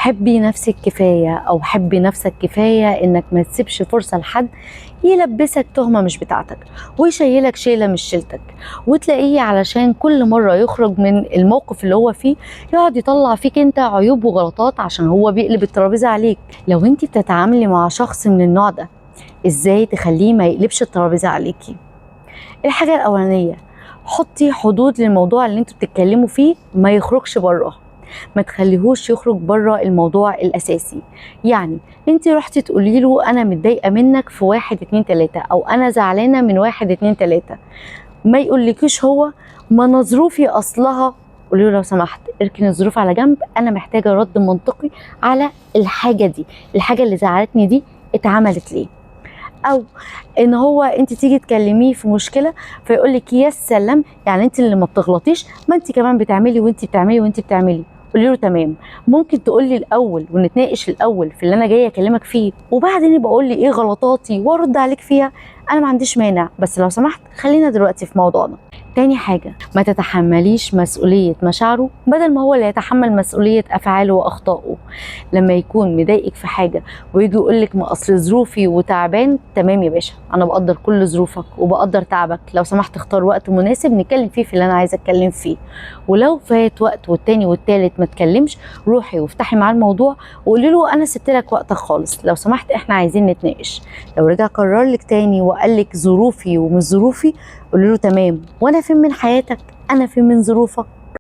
حبي نفسك كفاية أو حبي نفسك كفاية إنك ما تسيبش فرصة لحد يلبسك تهمة مش بتاعتك ويشيلك شيلة مش شيلتك، وتلاقيه علشان كل مرة يخرج من الموقف اللي هو فيه يقعد يطلع فيك انت عيوب وغلطات عشان هو بيقلب الترابيزة عليك. لو انت بتتعاملي مع شخص من النوع ده ازاي تخليه ما يقلبش الترابيزة عليكي؟ الحاجة الأولانية، حطي حدود للموضوع اللي انتوا بتتكلموا فيه، ما يخرجش بره، ما تخليهوش يخرج بره الموضوع الاساسي. يعني انت رحتي تقولي له انا متضايقه منك في 1 2 3 او انا زعلانه من 1 2 3، ما يقولكيش هو ما انا ظروفي اصلها. قولي له لو سمحت اركن الظروف على جنب، انا محتاجه رد منطقي على الحاجه دي، الحاجه اللي زعلتني دي اتعملت ليه. او ان هو انت تيجي تكلميه في مشكله فيقول لك يا سلام، يعني انت اللي ما بتغلطيش، ما انت كمان بتعملي وانت بتعملي وانت بتعملي. قولي له تمام، ممكن تقولي الاول ونتناقش الاول في اللي انا جايه اكلمك فيه، وبعدين يبقى قول لي ايه غلطاتي وارد عليك فيها، انا ما عنديش مانع، بس لو سمحت خلينا دلوقتي في موضوعنا. تاني حاجة، ما تتحمليش مسؤولية مشاعره بدل ما هو اللي يتحمل مسؤولية أفعاله وأخطائه. لما يكون مضايقك في حاجة ويجي يقولك ما أصل ظروفي وتعبان، تمام يا باشا، أنا بقدر كل ظروفك وبقدر تعبك، لو سمحت اختار وقت مناسب نتكلم فيه في اللي أنا عايزة أتكلم فيه. ولو فات وقت والتاني والتالت ما تكلمش، روحي وافتحي معاه الموضوع وقولي له أنا سبت لك وقتك خالص، لو سمحت إحنا عايزين نتناقش. لو رجع قرر لك تاني وقال لك ظروفي ومش ظروفي، قولي له تمام، وانا فين من حياتك، انا فين من ظروفك.